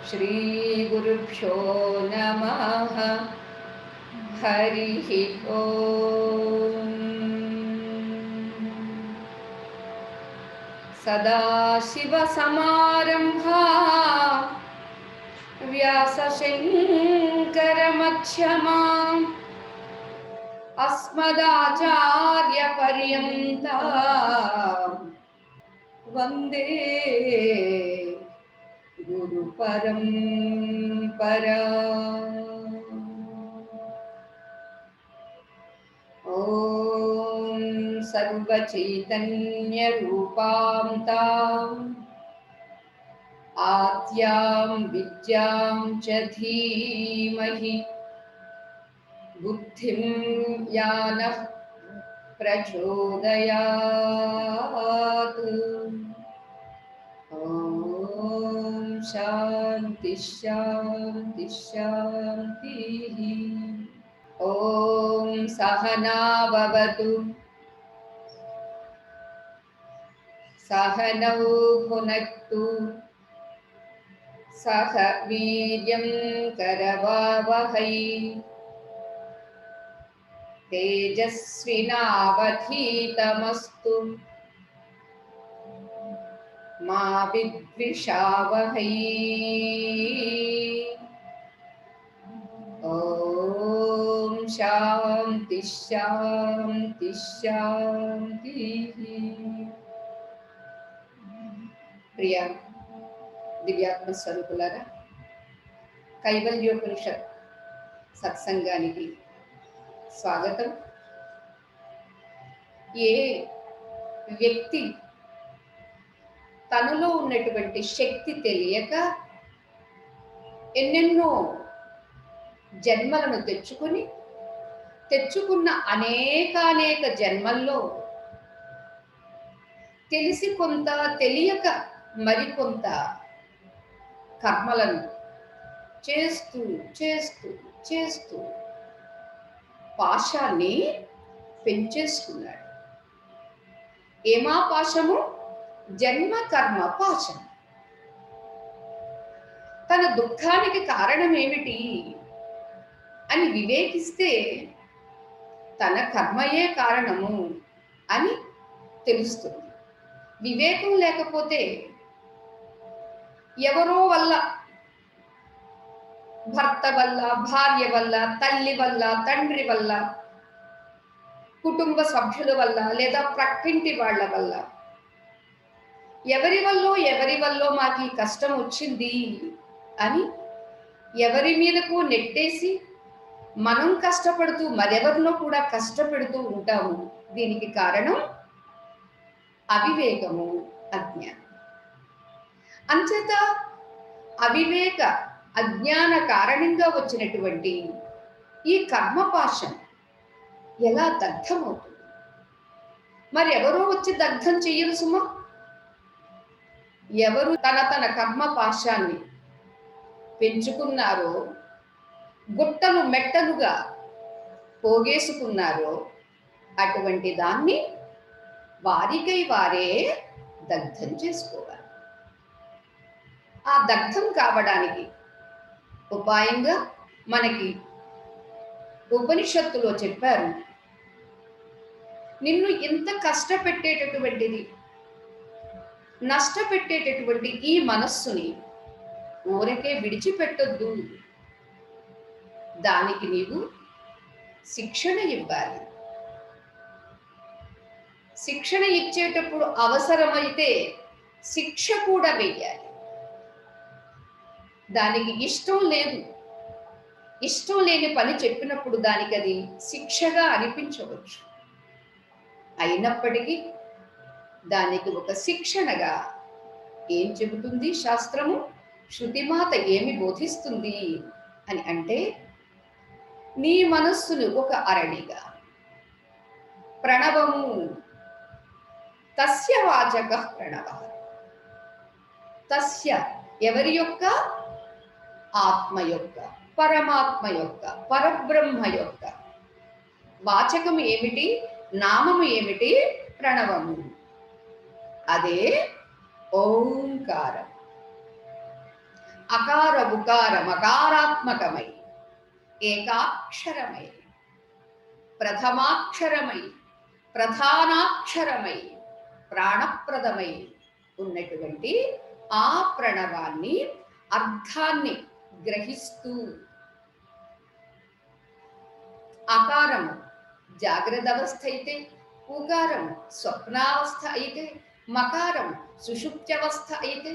श्री गुरुभ्यो नमः। हरिः ओम्। सदाशिवसमारम्भा व्यासशङ्करमध्यमाम् अस्मदाचार्यपर्यन्ता वन्दे गुरुपरम्परा। ॐ सर्वचैतन्यरूपां ताम् आद्यां विद्यां च धीमहि बुद्धिं यानः प्रचोदयात्। ॐ शान्ति शान्ति शान्तिः। ॐ सहना भवतु सहनौ भुनक्तु सह वीर्यं करवावहै तेजस्विनावधीतमस्तु मा विद्विषावहै। ॐ शान्ति शान्ति शान्तिः। ప్రియ దివ్యాత్మ స్వరూపులారా, కైవల్యోపనిషత్ సత్సంగానికి స్వాగతం. ఏ వ్యక్తి తనలో ఉన్నటువంటి శక్తి తెలియక ఎన్నెన్నో జన్మలను తెచ్చుకున్న అనేకానేక జన్మల్లో తెలిసి కొంత తెలియక మరికొంత కర్మలను చేస్తూ చేస్తూ చేస్తూ పాశాన్ని పెంచేసుకున్నాడు. ఏమా పాశము? జన్మ కర్మ పాశం. తన దుఃఖానికి కారణం ఏమిటి అని వివేకిస్తే తన కర్మయే కారణము అని తెలుస్తుంది. వివేకం లేకపోతే ఎవరో వల్ల, భర్త వల్ల, భార్య వల్ల, తల్లి వల్ల, తండ్రి వల్ల, కుటుంబ సభ్యుల వల్ల, లేదా ప్రక్కింటి వాళ్ళ వల్ల, ఎవరి వల్ల మాకు ఈ కష్టం వచ్చింది అని ఎవరి మీదకు నెట్టేసి మనం కష్టపడుతూ మరెవరినో కూడా కష్టపెడుతూ ఉంటాము. దీనికి కారణం అవివేకము, అజ్ఞానం. అంచేత అవివేక అజ్ఞాన కారణంగా వచ్చినటువంటి ఈ కర్మపాశం ఎలా దగ్ధమవుతుంది? మరి ఎవరో వచ్చి దగ్ధం చెయ్యరు సుమా. ఎవరు తన కర్మపాశాన్ని పెంచుకున్నారో, గుట్టలు మెట్టలుగా పోగేసుకున్నారో, అటువంటి దాన్ని వారికై వారే దగ్ధం చేసుకోవాలి. ఆ దగ్ధం కావడానికి ఉపాయంగా మనకి ఉపనిషత్తులో చెప్పారు, నిన్ను ఇంత కష్టపెట్టేటటువంటిది, నష్టపెట్టేటటువంటి ఈ మనస్సుని ఊరికే విడిచిపెట్టొద్దు. దానికి నీవు శిక్షణ ఇవ్వాలి. శిక్షణ ఇచ్చేటప్పుడు అవసరమైతే శిక్ష కూడా వేయాలి. దానికి ఇష్టం లేని పని చెప్పినప్పుడు దానికి అది శిక్షగా అనిపించవచ్చు. అయినప్పటికీ దానికి ఒక శిక్షణగా ఏం చెబుతుంది శాస్త్రము? శృతిమాత ఏమి బోధిస్తుంది అని అంటే, నీ మనస్సును ఒక అరణిగా, ప్రణవము తస్య వాచక ప్రణవ, తస్య ఎవరి యొక్క, ఆత్మ యొక్క, పరమాత్మ యొక్క, పరబ్రహ్మ యొక్క వాచకము ఏమిటి, నామము ఏమిటి, ప్రణవము. అదే ఓంకారం. అకార ఉకారం అకారాత్మకమై, ఏకాక్షరమై, ప్రథమాక్షరమై, ప్రధానాక్షరమై, ప్రాణప్రదమై ఉన్నటువంటి ఆ ప్రణవాన్ని, అర్థాన్ని గ్రహిస్తూ, అకారము జాగ్రత్త అవస్థ అయితే, ఉకారం స్వప్నావస్థ అయితే, మకారం సుషుప్త్యవస్థ అయితే,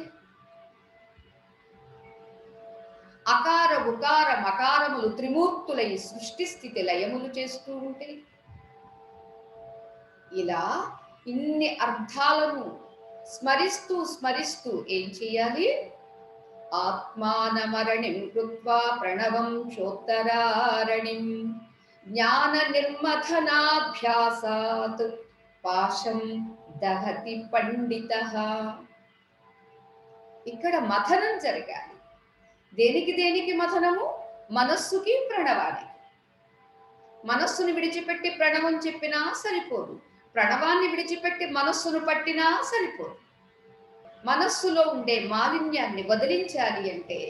అకార ఉకార మకారములు త్రిమూర్తులై సృష్టి స్థితి లయములు చేస్తూ ఉంటే, ఇలా ఇన్ని అర్థాలను స్మరిస్తూ స్మరిస్తూ ఏం చేయాలి, ఆత్మానమరణిం కృత్వా ప్రణవం చోత్తరారణిం జ్ఞాన నిర్మథనాభ్యాసాత్ పాశం దహతి పండితః. ఇక్కడ మథనం జరగాలి. దేనికి దేనికి మథనము, మనస్సుకి ప్రణవానికి. మనస్సును విడిచిపెట్టి ప్రణవం చెప్పినా సరిపోదు, ప్రణవాన్ని విడిచిపెట్టి మనస్సును పట్టినా సరిపోదు. మనస్సులో ఉండే మాలిన్యాన్ని వదిలించాలి అంటే,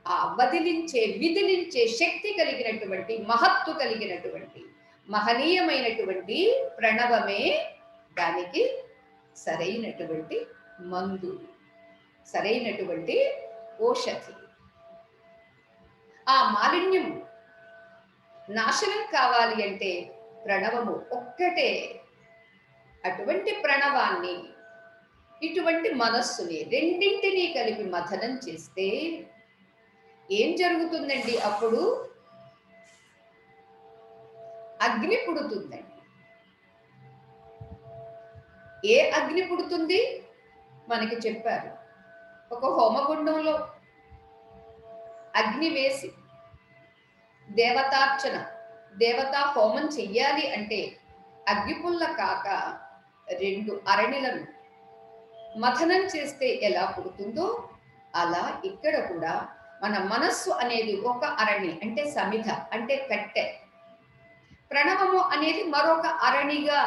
ఆ వదిలించే విదిలించే శక్తి కలిగినటువంటి, మహత్తు కలిగినటువంటి, మహనీయమైనటువంటి ప్రణవమే దానికి సరైనటువంటి మందు, సరైనటువంటి ఓషధి. ఆ మాలిన్యం నాశనం కావాలి అంటే ప్రణవము ఒక్కటే. అటువంటి ప్రణవాన్ని, ఇటువంటి మనస్సుని రెండింటినీ కలిపి మథనం చేస్తే ఏం జరుగుతుందండి? అప్పుడు అగ్ని పుడుతుందండి. ఏ అగ్ని పుడుతుంది? మనకి చెప్పారు. ఒక హోమగుండంలో అగ్ని వేసి దేవతార్చన, దేవతా హోమం చెయ్యాలి అంటే అగ్గిపుల్ల కాక 2 అరణిలను మథనం చేస్తే ఎలా పుడుతుందో, అలా ఇక్కడ కూడా మన మనస్సు అనేది ఒక అరణి అంటే సమిధ అంటే కట్టె, ప్రణవము అనేది మరొక అరణిగా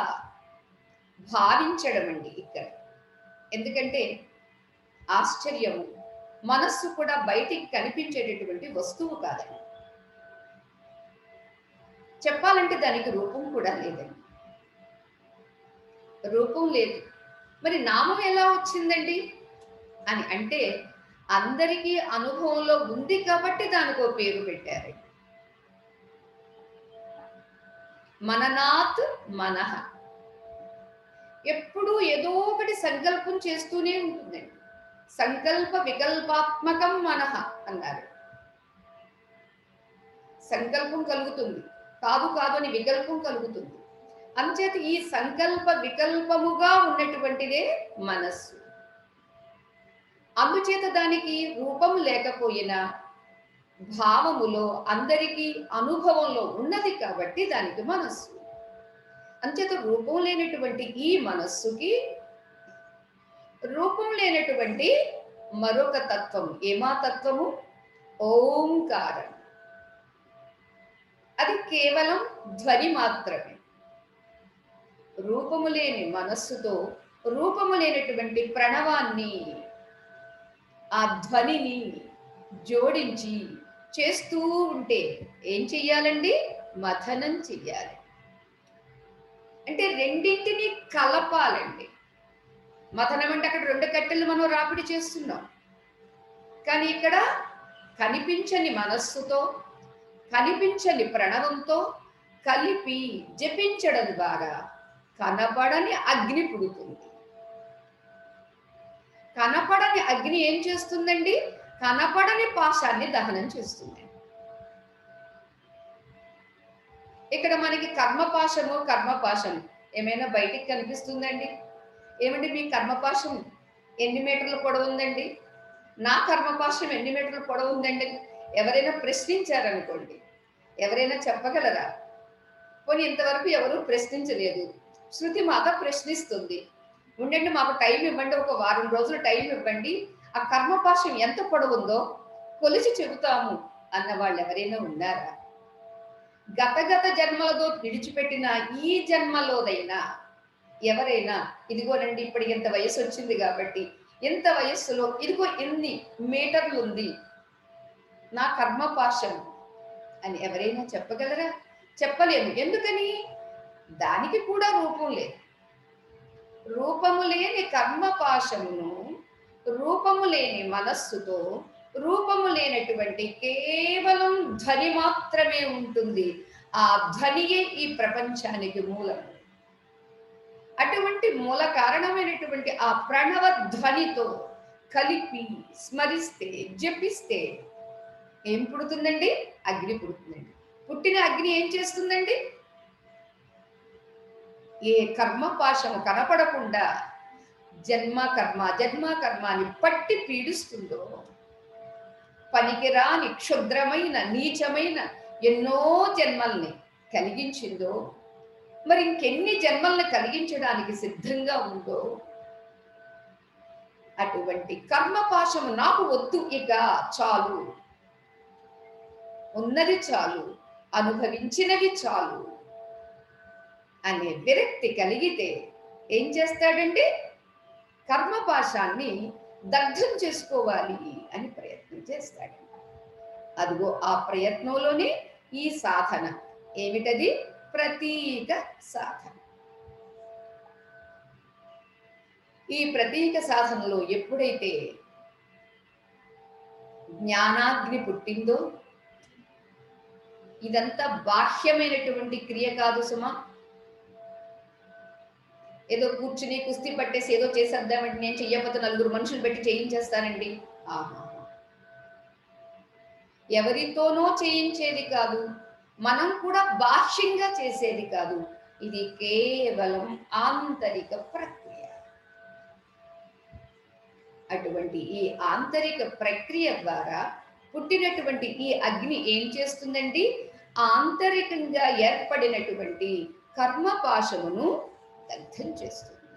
భావించడం అండి ఇక్కడ. ఎందుకంటే ఆశ్చర్యము, మనస్సు కూడా బయటికి కనిపించేటటువంటి వస్తువు కాదండి. చెప్పాలంటే దానికి రూపం కూడా లేదండి. రూపం లేదు. మరి నామం ఎలా వచ్చిందండి అని అంటే, అందరికీ అనుభవంలో ఉంది కాబట్టి దానికో పేరు పెట్టారు. మననాత్ మనః. ఎప్పుడూ ఏదో ఒకటి సంకల్పం చేస్తూనే ఉంటుందండి. సంకల్ప వికల్పాత్మకం మనః అన్నారు. సంకల్పం కలుగుతుంది, కాదు కాదు అని వికల్పం కలుగుతుంది. అంచేత ఈ సంకల్ప వికల్పముగా ఉన్నటువంటిదే మనస్సు. అందుచేత దానికి రూపం లేకపోయినా భావములో అందరికీ అనుభవంలో ఉన్నది కాబట్టి దానికి మనస్సు. అంచేత రూపం లేనటువంటి ఈ మనస్సుకి రూపం లేనటువంటి మరొక తత్వం, ఏమా తత్వము? ఓంకారం. అది కేవలం ధ్వని మాత్రమే. రూపము లేని మనస్సుతో రూపము లేనటువంటి ప్రణవాన్ని, ఆ ధ్వనిని జోడించి చేస్తూ ఉంటే ఏం చెయ్యాలండి? మథనం చెయ్యాలి. అంటే రెండింటిని కలపాలండి. మథనం అంటే అక్కడ 2 కట్టెలు మనం రాపిడి చేస్తున్నాం. కానీ ఇక్కడ కనిపించని మనస్సుతో, కనిపించని ప్రణవంతో కలిపి జపించడం ద్వారా కనపడని అగ్ని పుడుతుంది. కనపడని అగ్ని ఏం చేస్తుందండి? కనపడని పాశాన్ని దహనం చేస్తుంది. ఇక్కడ మనకి కర్మపాశము, కర్మపాశం ఏమైనా బయటికి కనిపిస్తుందండి? ఏమండి మీ కర్మపాశం ఎన్ని మీటర్ల పొడవు ఉందండి? నా కర్మపాశం ఎన్ని మీటర్ల పొడవు ఉందండి ఎవరైనా ప్రశ్నించారనుకోండి, ఎవరైనా చెప్పగలరా? పోనీ ఇంతవరకు ఎవరు ప్రశ్నించలేదు. శృతి మాత ప్రశ్నిస్తుంది. ఉండండి, మాకు టైం ఇవ్వండి, ఒక వారం రోజులు టైం ఇవ్వండి, ఆ కర్మపాశం ఎంత పొడవుందో కొలిచి చెబుతాము అన్న వాళ్ళు ఎవరైనా ఉన్నారా? గత జన్మలతో విడిచిపెట్టిన ఈ జన్మలోదైనా ఎవరైనా ఇదిగోనండి ఇప్పటికి ఇంత వయసు వచ్చింది కాబట్టి ఇంత వయస్సులో ఇదిగో ఎన్ని మీటర్లు ఉంది నా కర్మపాశం అని ఎవరైనా చెప్పగలరా? చెప్పలేము. ఎందుకని? దానికి కూడా రూపం లేదు. రూపము లేని కర్మపాశమును రూపము లేని మనస్సుతో రూపము లేనటువంటి కేవలం ధ్వని మాత్రమే ఉంటుంది. ఆ ధ్వనియే ఈ ప్రపంచానికి మూలం. అటువంటి మూల కారణమైనటువంటి ఆ ప్రణవ ధ్వనితో కలిపి స్మరిస్తే జపిస్తే ఏం పుడుతుందండి? అగ్ని పుడుతుందండి. పుట్టిన అగ్ని ఏం చేస్తుందండి? ఏ కర్మపాశము కనపడకుండా జన్మ కర్మ అని పట్టి పీడిస్తుందో, పనికిరాని క్షుద్రమైన నీచమైన ఎన్నో జన్మల్ని కలిగించిందో, మరి ఇంకెన్ని జన్మల్ని కలిగించడానికి సిద్ధంగా ఉందో, అటువంటి కర్మపాశము నాకు వద్దు, ఇక చాలు, ఉన్నది చాలు, అనుభవించినవి చాలు అనే విరక్తి కలిగితే ఏం చేస్తాడండి? కర్మపాశాన్ని దగ్ధం చేసుకోవాలి అని ప్రయత్నం చేస్తాడు. అదిగో ఆ ప్రయత్నంలోనే ఈ సాధన. ఏమిటది? ప్రతీక సాధన. ఈ ప్రతీక సాధనలో ఎప్పుడైతే జ్ఞానాగ్ని పుట్టిందో, ఇదంతా బాహ్యమైనటువంటి క్రియ కాదు సుమా. ఏదో కూర్చుని కుస్తీ పట్టేసి ఏదో చేసేద్దామంటే నేను చెయ్యకపోతే నలుగురు మనుషులు పెట్టి చేయించేస్తానండి. ఆహా, ఎవరితోనో చేయించేది కాదు, మనం కూడా బాహ్యంగా చేసేది కాదు. ఇది కేవలం ఆంతరిక ప్రక్రియ. అటువంటి ఈ ఆంతరిక ప్రక్రియ ద్వారా పుట్టినటువంటి ఈ అగ్ని ఏం చేస్తుందండి? ఆంతరికంగా ఏర్పడినటువంటి కర్మపాశమును దగ్ధం చేస్తుంది.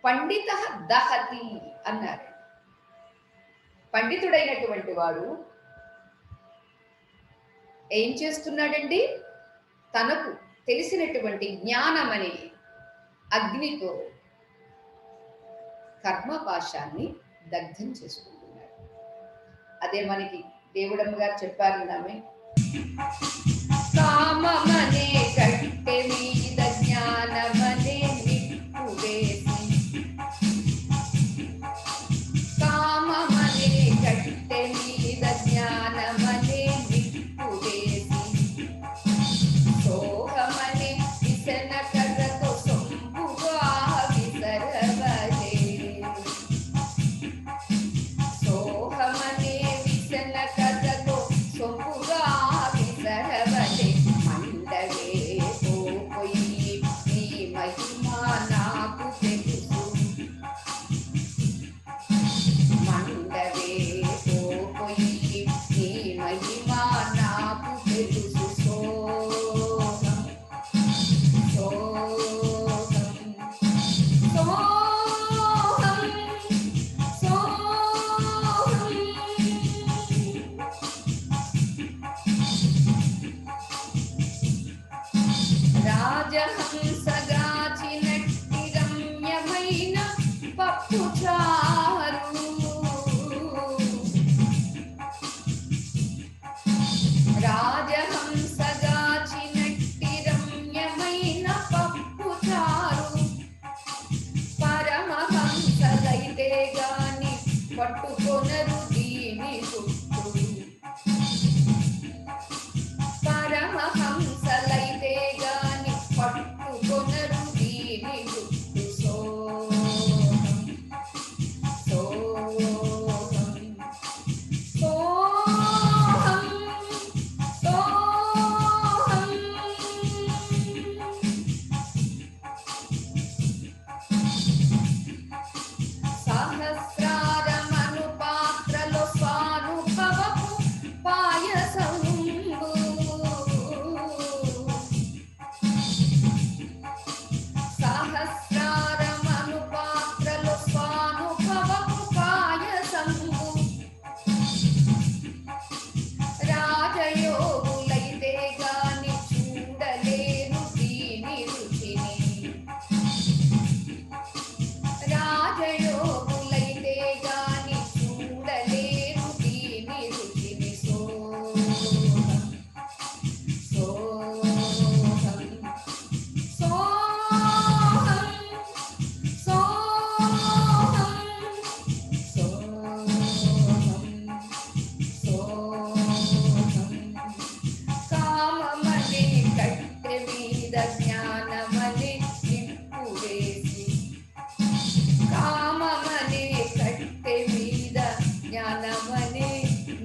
పండిత దహతి అన్నారు. పండితుడైనటువంటి వాడు ఏం చేస్తున్నాడండి? తనకు తెలిసినటువంటి జ్ఞానం అనే అగ్నితో కర్మపాశాన్ని దగ్ధం చేసుకుంటున్నాడు. అదే మనకి దేవుడమ్మ గారు చెప్పారు నామే, కామమనే కట్టె మీద జ్ఞానమనే నిప్పు వేసి, కామమనే కట్టె మీద జ్ఞానమనే నిప్పు వేసి, సోహమనే విసన కర్రతో సొంపుగా విసరవలే, సోహమనే విసన కర్రతో సొంపుగా విసరవలే, మండవే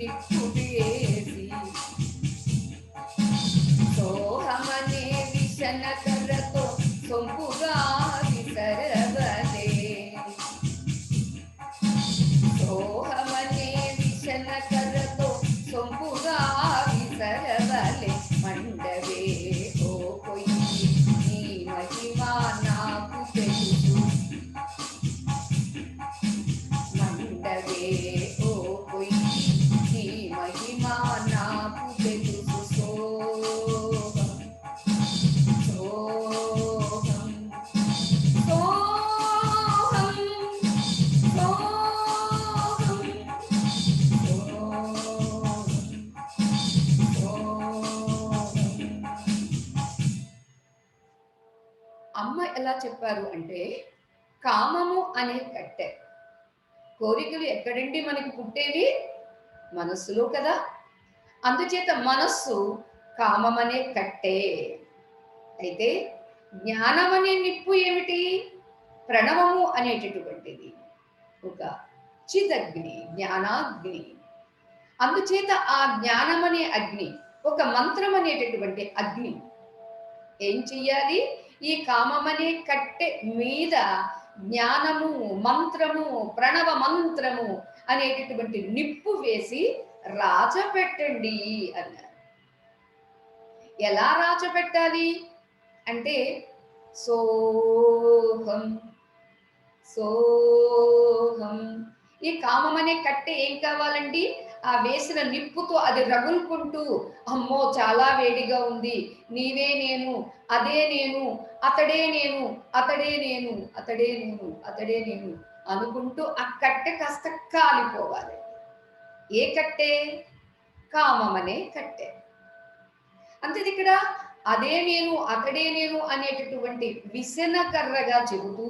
నిప్పు వేసి సోహమనే విషన కర్రతో సొంపుగా విసరవలే సోహమనే విషన కర్రతో సొంపుగా విసరవలే మండవే ఓ పొయ్యి నీ మహిమా నాకు తెలుసు మండవే ఓ పొయ్యి నీ మహిమా నాకు తెలుసు సోహం సోహం సోహం సోహం అమ్మ ఎలా చెప్పారు అంటే, కామము అనే కట్టె. కోరికలు ఎక్కడండి మనకి పుట్టేవి? మనస్సులో కదా. అందుచేత మనస్సు కామమనే కట్టే. అయితే జ్ఞానం అనే నిప్పు ఏమిటి? ప్రణవము అనేటటువంటిది ఒక చిదగ్ని, జ్ఞానాగ్ని. అందుచేత ఆ జ్ఞానం అనే అగ్ని, ఒక మంత్రం అనేటటువంటి అగ్ని ఏం చెయ్యాలి? ఈ కామమనే కట్టె మీద జ్ఞానము, మంత్రము, ప్రణవ మంత్రము అనేటటువంటి నిప్పు వేసి రాజపెట్టండి అన్నారు. ఎలా రాజపెట్టాలి అంటే, సోహం సోహం. ఈ కామం అనే కట్టె ఏం కావాలండి? ఆ వేసిన నిప్పుతో అది రగులుకుంటూ, అమ్మో చాలా వేడిగా ఉంది, నీవే నేను, అదే నేను, అతడే నేను, అతడే నేను, అతడే నేను, అతడే నేను అనుకుంటూ ఆ కట్టె కాస్త కాలిపోవాలి. ఏ కట్టె? కామం అనే కట్టె. అంతే ఇక్కడ అదే నేను, అతడే నేను అనేటటువంటి విసన కర్రగా చెబుతూ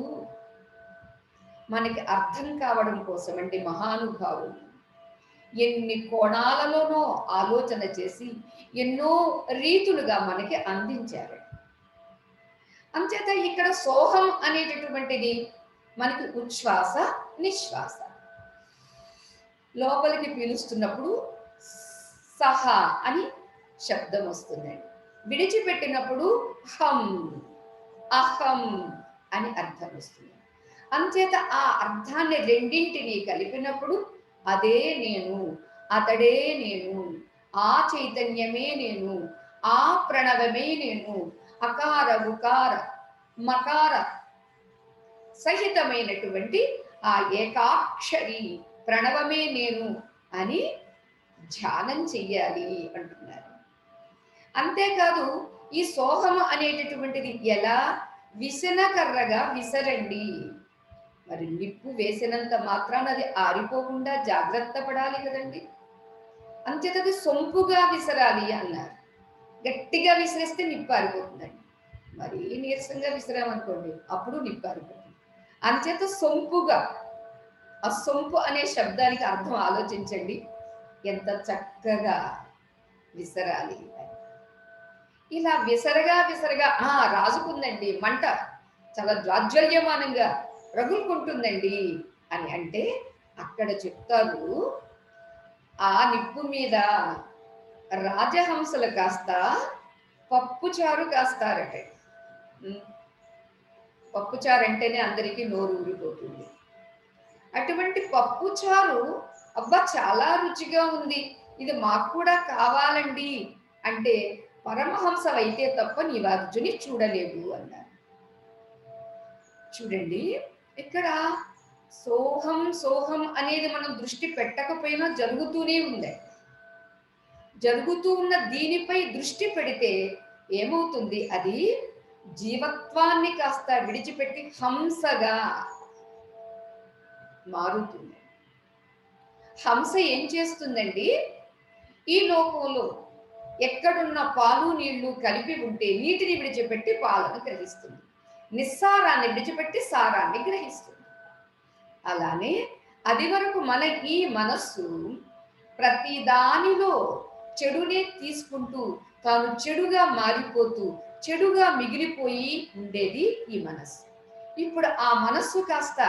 మనకి అర్థం కావడం కోసం అండి మహానుభావులు ఎన్ని కోణాలలోనో ఆలోచన చేసి ఎన్నో రీతులుగా మనకి అందించారు. అంచేత ఇక్కడ సోహం అనేటటువంటిది మనకి ఉచ్ఛ్వాస, నిశ్వాస. లోపలికి పీలుస్తున్నప్పుడు సహ అని శబ్దం వస్తుందండి. విడిచిపెట్టినప్పుడు హం, అహం అని అర్థం వస్తుంది. అంచేత ఆ అర్థాన్ని రెండింటినీ కలిపినప్పుడు అదే నేను, అతడే నేను, ఆ చైతన్యమే నేను, ఆ ప్రణవమే నేను, అకార ఉకార మకార సహితమైనటువంటి ఆ ఏకాక్షరి ప్రణవమే నేను అని ధ్యానం చెయ్యాలి అంటున్నారు. అంతేకాదు ఈ సోహం అనేటటువంటిది ఎలా? విసనకర్రగా విసరండి. మరి నిప్పు వేసినంత మాత్రాన అది ఆరిపోకుండా జాగ్రత్త పడాలి కదండి. అంతేతది సొంపుగా విసరాలి అన్నారు. గట్టిగా విసిరేస్తే నిప్పు ఆరిపోతుందండి. మరి నీరసంగా విసిరామనుకోండి అప్పుడు నిప్పు ఆరిపోతుంది. అంచేత సొంపుగా, ఆ సొంపు అనే శబ్దానికి అర్థం ఆలోచించండి, ఎంత చక్కగా విసరాలి అని. ఇలా విసరగా విసరగా రాజుకుందండి మంట, చాలా జాజ్వల్యమానంగా రగులుకుంటుందండి అని అంటే అక్కడ చెప్తారు, ఆ నిప్పు మీద రాజహంసలు కాస్త పప్పుచారు కాస్తారట. పప్పుచారు అంటేనే అందరికీ నోరు ఊరిపోతుంది. అటువంటి పప్పుచారు అబ్బా చాలా రుచిగా ఉంది, ఇది మాకు కూడా కావాలండి అంటే పరమహంసలైతే తప్ప నీవు అర్జుని చూడలేవు అన్నారు. చూడండి ఇక్కడ సోహం సోహం అనేది మనం దృష్టి పెట్టకపోయినా జరుగుతూనే ఉంది. జరుగుతూ ఉన్న దీనిపై దృష్టి పెడితే ఏమవుతుంది? అది జీవత్వాన్ని కాస్త విడిచిపెట్టి హంసగా మారుతుంది. హంస ఏం చేస్తుందండి? ఈ లోకంలో ఎక్కడున్న పాలు నీళ్లు కలిపి ఉంటే నీటిని విడిచిపెట్టి పాలను గ్రహిస్తుంది, నిస్సారాన్ని విడిచిపెట్టి సారాన్ని గ్రహిస్తుంది. అలానే అది వరకు మన ఈ మనస్సు ప్రతి దానిలో చెడునే తీసుకుంటూ తాను చెడుగా మారిపోతూ చెడుగా మిగిలిపోయి ఉండేది ఈ మనస్సు. ఇప్పుడు ఆ మనస్సు కాస్త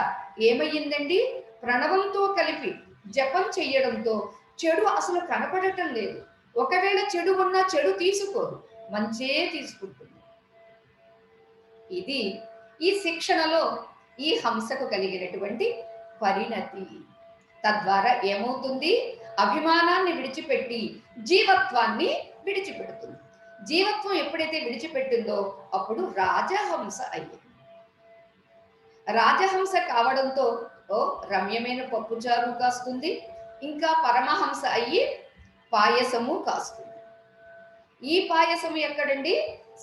ఏమయ్యిందండి? ప్రణవంతో కలిపి జపం చెయ్యడంతో చెడు అసలు కనపడటం లేదు. ఒకవేళ చెడు ఉన్నా చెడు తీసుకోదు, మంచే తీసుకుంటుంది. ఇది ఈ శిక్షణలో ఈ హంసకు కలిగినటువంటి పరిణతి. తద్వారా ఏమవుతుంది? అభిమానాన్ని విడిచిపెట్టి జీవత్వాన్ని విడిచిపెడుతుంది. జీవత్వం ఎప్పుడైతే విడిచిపెట్టిందో అప్పుడు రాజహంస అయ్యింది. రాజహంస కావడంతో రమ్యమైన పప్పుచారు కాస్తుంది, ఇంకా పరమహంస అయ్యి పాయసము కాస్తుంది. ఈ పాయసము ఎక్కడండి?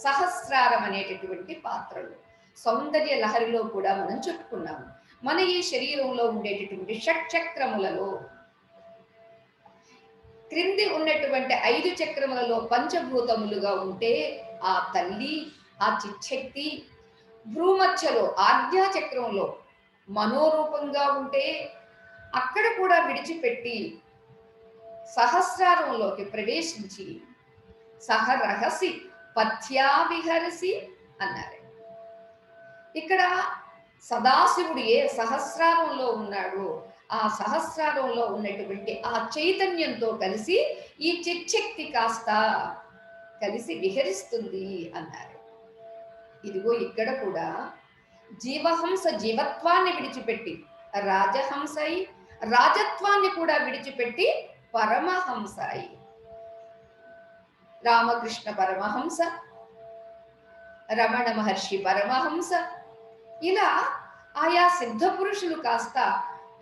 సహస్రారం అనేటటువంటి పాత్రలు. సౌందర్య లహరిలో కూడా మనం చెప్పుకున్నాము. మన ఈ శరీరంలో ఉండేటటువంటి షట్చక్రములలో క్రింది ఉన్నటువంటి 5 చక్రములలో పంచభూతములుగా ఉంటే ఆ తల్లి, ఆ చిచ్చక్తి, భ్రూమధ్యలో ఆజ్ఞా చక్రంలో మనోరూపంగా ఉంటే అక్కడ కూడా విడిచిపెట్టి సహస్రారంలోకి ప్రవేశించి సహరహసి పథ్యా విహరసి అన్నారు. ఇక్కడ సదాశివుడు ఏ సహస్రారంలో ఉన్నాడో ఆ సహస్రారంలో ఉన్నటువంటి ఆ చైతన్యంతో కలిసి ఈ చిచ్చక్తి కాస్త కలిసి విహరిస్తుంది అన్నారు. ఇదిగో ఇక్కడ కూడా జీవహంస జీవత్వాన్ని విడిచిపెట్టి రాజహంస అయి, రాజత్వాన్ని కూడా విడిచిపెట్టి పరమహంస అయి, రామకృష్ణ పరమహంస, రమణ మహర్షి పరమహంస, ఇలా ఆయా సిద్ధ పురుషులు కాస్త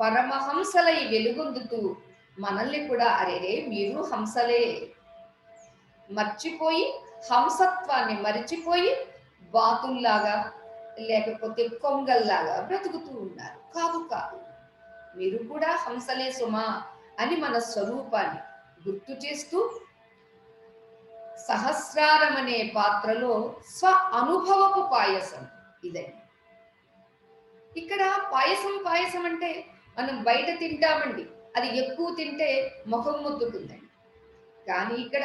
పరమహంసలై వెలుగొందుతూ మనల్ని కూడా అరేరే మీరు హంసలే మర్చిపోయి, హంసత్వాన్ని మరిచిపోయి బాతుల్లాగా లేకపోతే కొంగల్లాగా బ్రతుకుతూ ఉన్నారు. కాదు కాదు, మీరు కూడా హంసలే సుమా అని మన స్వరూపాన్ని గుర్తు చేస్తూ సహస్రారం అనే పాత్రలో స్వ అనుభవపు పాయసం ఇదండి. ఇక్కడ పాయసం పాయసం అంటే మనం బయట తింటామండి, అది ఎక్కువ తింటే ముఖం ముద్దుతుందండి. కానీ ఇక్కడ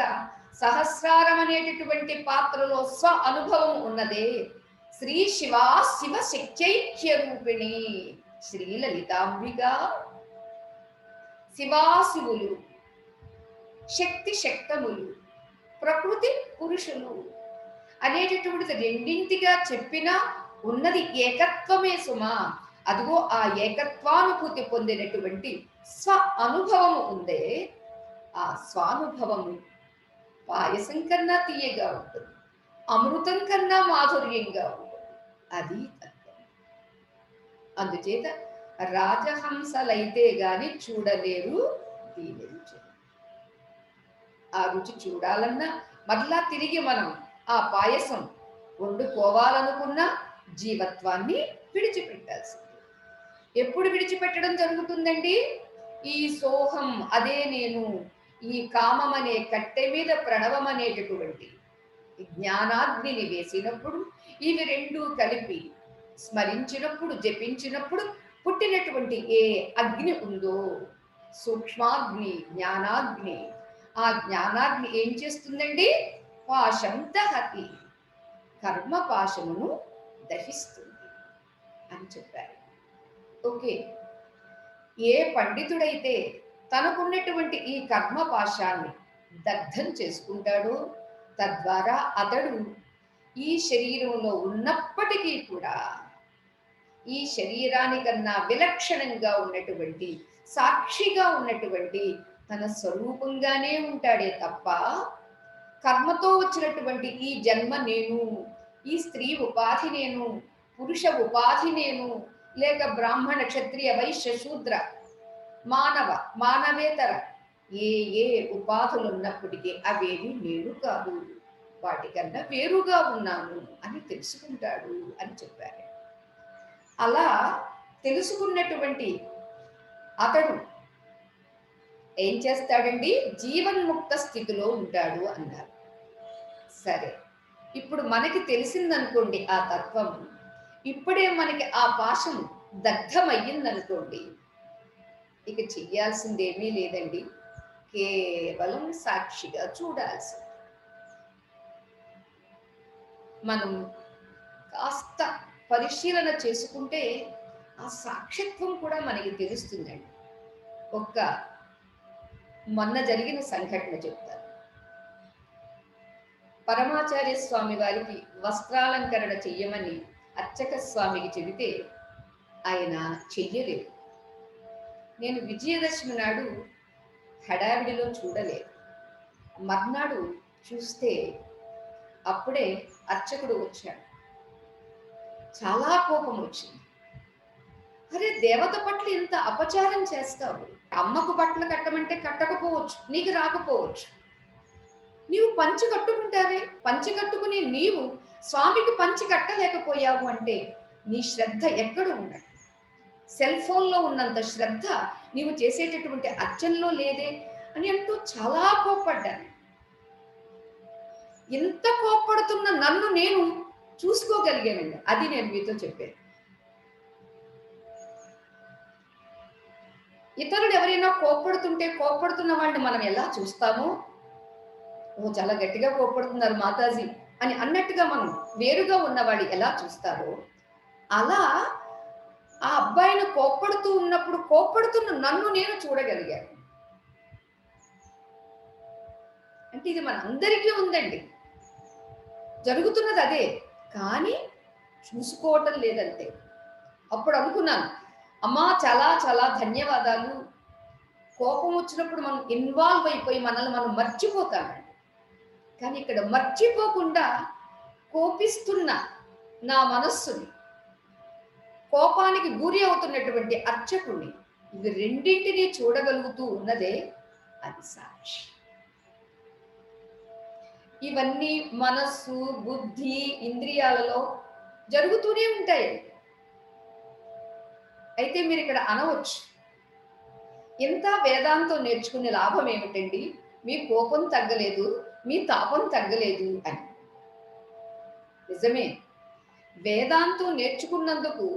సహస్రారం అనేటటువంటి పాత్రలో స్వ అనుభవం ఉన్నదే శ్రీ శివా శివ శక్త్యైక్య రూపిణి శ్రీ లలితాంబిక. శివాశివులు, శక్తి శక్తములు, ప్రకృతి పురుషులు అనేటటువంటిది రెండింటిగా చెప్పినా ఉన్నది ఏకత్వమే సుమా. అదిగో ఆ ఏకత్వానుభూతి పొందినటువంటి స్వ అనుభవము ఉందే, ఆ స్వానుభవము పాయసం కన్నా తీయగా ఉంటుంది, అమృతం కన్నా మాధుర్యంగా ఉంటుంది. అది తత్వం. అందుచేత రాజహంసలైతే గాని చూడలేరు దీని రుచి. ఆ రుచి చూడాలన్నా మరలా తిరిగి మనం ఆ పాయసం వండుకోవాలనుకున్న జీవత్వాన్ని విడిచిపెట్టాల్సింది. ఎప్పుడు విడిచిపెట్టడం జరుగుతుందండి? ఈ సోహం అదే నేను, ఈ కామం అనే కట్టె మీద ప్రణవం అనేటటువంటి జ్ఞానాగ్నిని వేసినప్పుడు, ఇవి రెండూ కలిపి స్మరించినప్పుడు, జపించినప్పుడు పుట్టినటువంటి ఏ అగ్ని ఉందో సూక్ష్మాగ్ని, జ్ఞానాగ్ని, ఆ జ్ఞానాగ్ని ఏం చేస్తుందండి? పాశం దహతి, కర్మ పాశమును దహిస్తుంది అని చెప్పారు. ఓకే, ఏ పండితుడైతే తనకున్నటువంటి ఈ కర్మ పాశాన్ని దగ్ధం చేసుకుంటాడో తద్వారా అతడు ఈ శరీరంలో ఉన్నప్పటికీ కూడా ఈ శరీరానికన్నా విలక్షణంగా ఉన్నటువంటి, సాక్షిగా ఉన్నటువంటి తన స్వరూపంగానే ఉంటాడే తప్ప కర్మతో వచ్చినటువంటి ఈ జన్మ నేను, ఈ స్త్రీ ఉపాధి నేను, పురుష ఉపాధి నేను, లేక బ్రాహ్మణ క్షత్రియ వైశ్య శూద్ర మానవ మానవేతర ఏ ఏ ఉపాధులు ఉన్నప్పటికీ అవేవి నేను కాదు, వాటికన్నా వేరుగా ఉన్నాను అని తెలుసుకుంటాడు అని చెప్పారు. అలా తెలుసుకున్నటువంటి అతడు ఏం చేస్తాడండి? జీవన్ముక్త స్థితిలో ఉంటాడు అన్నారు. సరే, ఇప్పుడు మనకి తెలిసిందనుకోండి ఆ తత్వం, ఇప్పుడే మనకి ఆ పాశం దగ్ధమయ్యిందనుకోండి, ఇక చెయ్యాల్సిందేమీ లేదండి, కేవలం సాక్షిగా చూడాల్సింది. మనం కాస్త పరిశీలన చేసుకుంటే ఆ సాక్షిత్వం కూడా మనకి తెలుస్తుందండి. ఒక్క మొన్న జరిగిన సంఘటన చెప్తాను. పరమాచార్య స్వామి వారికి వస్త్రాలంకరణ చెయ్యమని అర్చక స్వామికి చెబితే ఆయన చెయ్యలేదు. నేను విజయదశమి నాడు హడావిడిలో చూడలేదు. మర్నాడు చూస్తే అప్పుడే అర్చకుడు వచ్చాడు. చాలా కోపం వచ్చింది. అరే, దేవత పట్ల ఇంత అపచారం చేస్తావు. అమ్మకు బట్టలు కట్టమంటే కట్టకపోవచ్చు, నీకు రాకపోవచ్చు. నీవు పంచి కట్టుకుంటావే, పంచి కట్టుకుని నీవు స్వామికి పంచి కట్టలేకపోయావు అంటే నీ శ్రద్ధ ఎక్కడ ఉన్నది? సెల్ ఫోన్లో ఉన్నంత శ్రద్ధ నీవు చేసేటటువంటి అర్చనలో లేదే అని అంటూ చాలా కోప్పడ్డాను. ఇంత కోప్పడుతున్న నన్ను నేను చూసుకోగలిగానండి. అది నేను మీతో చెప్పాను. ఇతరులు ఎవరైనా కోప్పడుతుంటే కోప్పడుతున్న వాళ్ళని మనం ఎలా చూస్తామో, ఓ చాలా గట్టిగా కోప్పడుతున్నారు మాతాజీ అని అన్నట్టుగా మనం వేరుగా ఉన్నవాడు ఎలా చూస్తారో, అలా ఆ అబ్బాయిని కోప్పడుతూ ఉన్నప్పుడు కోప్పడుతున్న నన్ను నేను చూడగలిగాను. అంటే ఇది మన అందరికీ ఉందండి, జరుగుతున్నది అదే, కానీ చూసుకోవటం లేదంతే. అప్పుడు అనుకున్నాను, అమ్మా చాలా చాలా ధన్యవాదాలు. కోపం వచ్చినప్పుడు మనం ఇన్వాల్వ్ అయిపోయి మనల్ని మనం మర్చిపోతామండి. కానీ ఇక్కడ మర్చిపోకుండా కోపిస్తున్న నా మనస్సుని, కోపానికి గురి అవుతున్నటువంటి అర్చకుని, ఇవి రెండింటినీ చూడగలుగుతూ ఉన్నదే అది సాక్షి. ఇవన్నీ మనస్సు, బుద్ధి, ఇంద్రియాలలో జరుగుతూనే ఉంటాయి. అయితే మీరు ఇక్కడ అనవచ్చు, ఇంత వేదాంతం నేర్చుకునే లాభం ఏమిటండి? మీ కోపం తగ్గలేదు, మీ తాపం తగ్గలేదు అని. నిజమే, వేదాంతం నేర్చుకున్నందుకు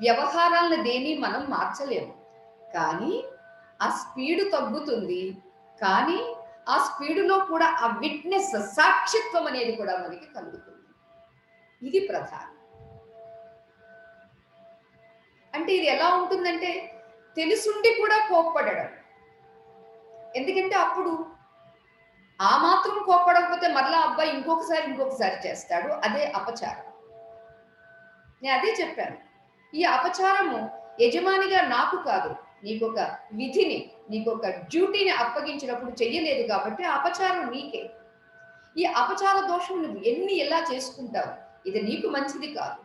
వ్యవహారాలను దేని మనం మార్చలేము. కానీ ఆ స్పీడు తగ్గుతుంది. కానీ ఆ స్పీడులో కూడా ఆ విట్నెస్, సాక్షిత్వం అనేది కూడా మనకి కలుగుతుంది. ఇది ప్రధానం. అంటే ఇది ఎలా ఉంటుందంటే, తెలుసుండి కూడా కోప్పడడం. ఎందుకంటే అప్పుడు ఆ మాత్రం కోప్పడకపోతే మరలా అబ్బాయి ఇంకొకసారి చేస్తాడు. అదే అపచారం. నేను అదే చెప్పాను. ఈ అపచారము యజమానిగా నాకు కాదు, నీకొక విధిని, నీకొక డ్యూటీని అప్పగించినప్పుడు చెయ్యలేదు కాబట్టి అపచారం నీకే. ఈ అపచార దోషం నువ్వు ఎలా చేసుకుంటావు, ఇది నీకు మంచిది కాదు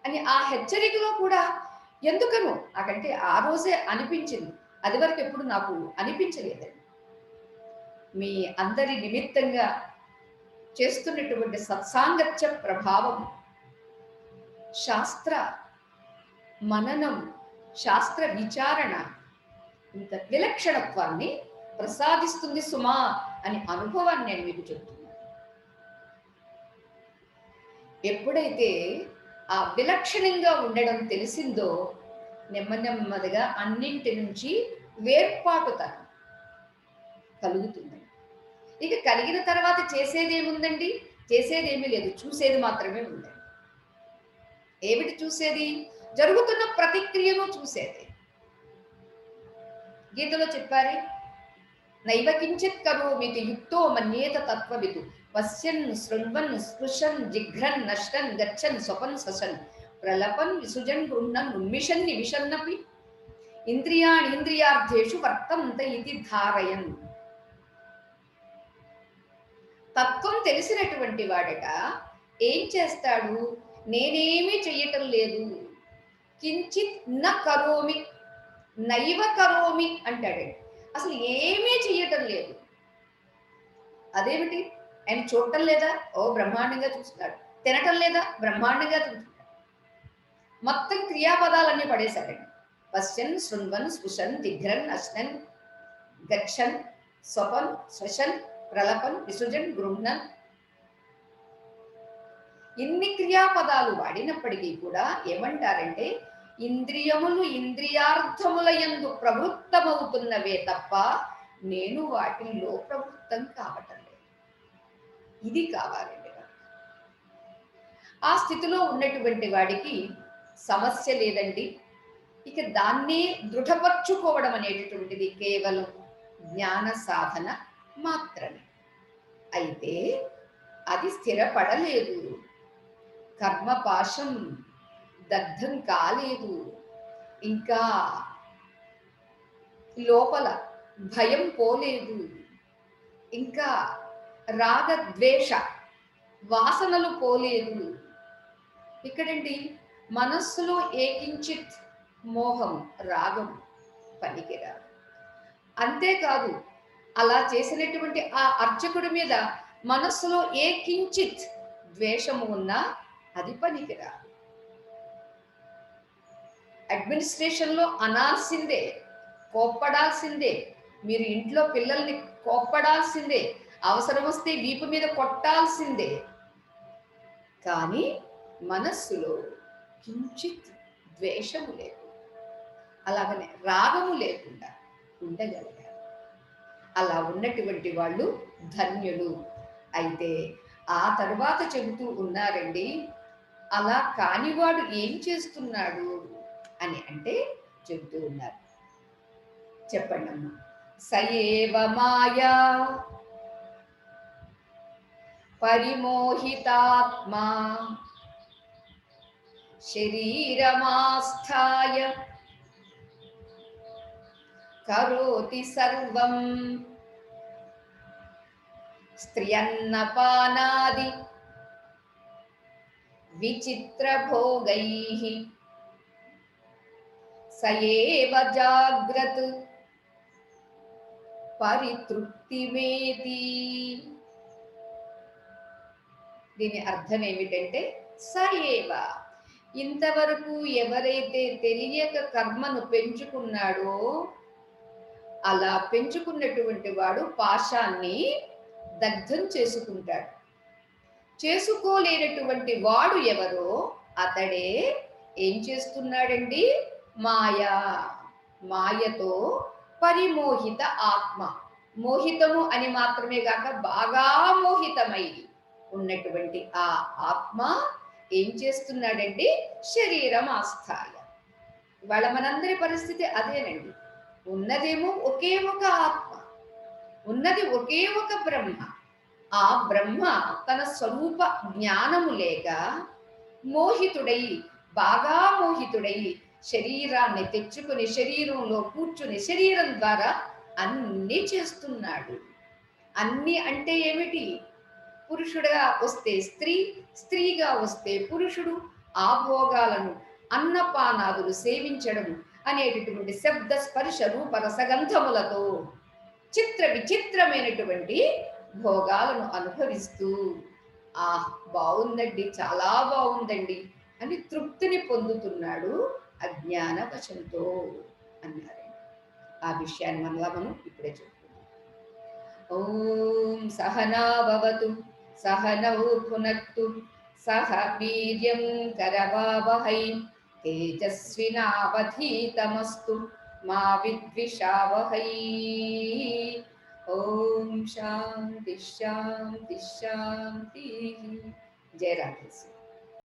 అని ఆ హెచ్చరికలో కూడా ఎందుకను నాకంటే ఆ రోజే అనిపించింది. అది వరకు ఎప్పుడు నాకు అనిపించలేదండి. మీ అందరి నిమిత్తంగా చేస్తున్నటువంటి సత్సాంగత్య ప్రభావం, శాస్త్ర మననం, శాస్త్ర విచారణ ఇంత విలక్షణత్వాన్ని ప్రసాదిస్తుంది సుమా అని అనుభవాన్ని నేను మీకు చెప్తున్నాను. ఎప్పుడైతే ఆ విలక్షణంగా ఉండడం తెలిసిందో, నెమ్మదిగా అన్నింటి నుంచి వేర్పాటుతనం కలుగుతుంది. ఇక కలిగిన తర్వాత చేసేదేముందండి? చేసేదేమీ లేదు, చూసేది మాత్రమే ఉందండి. ఏమిటి చూసేది? జరుగుతున్న ప్రతిక్రియను చూసేది. గీతలో చెప్పారే, నైవ కించిత్ కరోమితి యుక్తో మన్యేత తత్వవిదు పశ్యన్ శృణ్వన్ స్పృశన్ జిఘ్రన్ నష్టన్ గచ్చన్ స్వపన్ ససన్ ప్రలపన్ విసుజన్ గృహ్ణన్ ఉన్మిషన్ నివిషన్నపి ఇంద్రియాణి ఇంద్రియార్థేషు వర్తంత ఇది ధారయన్. తత్వం తెలిసినటువంటి వాడట ఏం చేస్తాడు? నేనేమీ చెయ్యటం లేదు, కించిత్ న కరోమి, నైవ కరోమి అంటాడు. అసలు ఏమీ చెయ్యటం లేదు. అదేమిటి? ఆయన చూడటం లేదా? ఓ బ్రహ్మాండంగా చూస్తున్నాడు. తినటం లేదా? బ్రహ్మాండంగా తింటున్నాడు. మొత్తం క్రియాపదాలన్నీ పడేశాడండి. పశ్యన్ శృణ్వన్ స్పృశన్ దిఘ్రన్ అశ్నన్ గచ్చన్ స్వపన్ శ్వశన్ ప్రలపన్ విసృజన్ గృహ్ణన్. ఇన్ని క్రియాపదాలు వాడినప్పటికీ కూడా ఏమంటారంటే, ఇంద్రియములు ఇంద్రియార్థముల యందు ప్రవృత్తమవుతున్నవే తప్ప నేను వాటిల్లో ప్రవృత్తం కావటం లేదు. ఇది కావాలండి. ఆ స్థితిలో ఉన్నటువంటి వాడికి సమస్య లేదండి. ఇక దాన్ని దృఢపరుచుకోవడం అనేటటువంటిది కేవలం జ్ఞాన సాధన మాత్రమే. అయితే అది స్థిరపడలేదు, కర్మపాశం దగ్ధం కాలేదు, ఇంకా లోపల భయం పోలేదు, ఇంకా రాగద్వేష వాసనలు పోలేదు. ఇక్కడండి మనస్సులో ఏకించిత్ మోహం రాగం పనికిరాదు. అంతేకాదు అలా చేసినటువంటి ఆ అర్చకుడి మీద మనస్సులో ఏ కించిత్ ద్వేషము ఉన్నా అది పనికిరాదు. అడ్మినిస్ట్రేషన్లో అనాల్సిందే, కోప్పడాల్సిందే, మీరు ఇంట్లో పిల్లల్ని కోప్పడాల్సిందే, అవసరం వస్తే వీపు మీద కొట్టాల్సిందే. కానీ మనస్సులో కించిత్ ద్వేషము లేదు, అలాగనే రాగము లేకుండా ఉండగలిగారు. అలా ఉన్నటువంటి వాళ్ళు ధన్యులు. అయితే ఆ తర్వాత చెబుతూ ఉన్నారండి, అలా కానివాడు ఏం చేస్తున్నాడు అని అంటే చెబుతూ ఉన్నారు. చెప్పండి అమ్మ. సయేవ మాయా పరిమోహితాత్మా శరీరమాస్థాయ కరోతి సర్వం స్త్రియన్నపానాది విచిత్ర భోగైః సయేవ జాగ్రత్ పరితృప్తిమేతి. దీని అర్థం ఏమిటంటే, సయేవ ఇంతవరకు ఎవరైతే తెలియక కర్మను పెంచుకున్నాడో అలా పెంచుకున్నటువంటి వాడు పాశాన్ని దగ్ధం చేసుకుంటాడు. చేసుకోలేనటువంటి వాడు ఎవరో అతడే ఏం చేస్తున్నాడండి, మాయా, మాయతో పరిమోహిత ఆత్మ, మోహితము అని మాత్రమే కాక బాగా మోహితమై ఉన్నటువంటి ఆ ఆత్మ ఏం చేస్తున్నాడండి, శరీరం ఆస్థాయ. ఇవాళ మనందరి పరిస్థితి అదేనండి. ఉన్నదేమో ఒకే ఒక ఆత్మ, ఉన్నది ఒకే ఒక బ్రహ్మ. ఆ బ్రహ్మ తన స్వరూప జ్ఞానము లేక మోహితుడై, బాగా మోహితుడై శరీరాన్ని తెచ్చుకుని శరీరంలో కూర్చుని శరీరం ద్వారా అన్నీ చేస్తున్నాడు. అన్నీ అంటే ఏమిటి, పురుషుడుగా వస్తే స్త్రీ, స్త్రీగా వస్తే పురుషుడు, ఆ భోగాలను అన్నపానాదులు సేవించడం అనేటటువంటి శబ్ద స్పర్శ రూప రసగంధములతో చిత్ర విచిత్రమైనటువంటి భోగాలను అనుభవిస్తూ ఆ బాగుందండి, చాలా బాగుందండి అని తృప్తిని పొందుతున్నాడు అజ్ఞానవశంతో అన్నారు. ఆ విషయాన్ని మనం ఇప్పుడే చెప్పుకుందాం. ఓం సహనా భవతు సహనౌ భునక్తు సహ వీర్యం కరవావహై తేజస్వినావధీతమస్తు మా విద్విషావహై. ఓం శాంతి శాంతి శాంతి. జయ రాధేశ్వరి.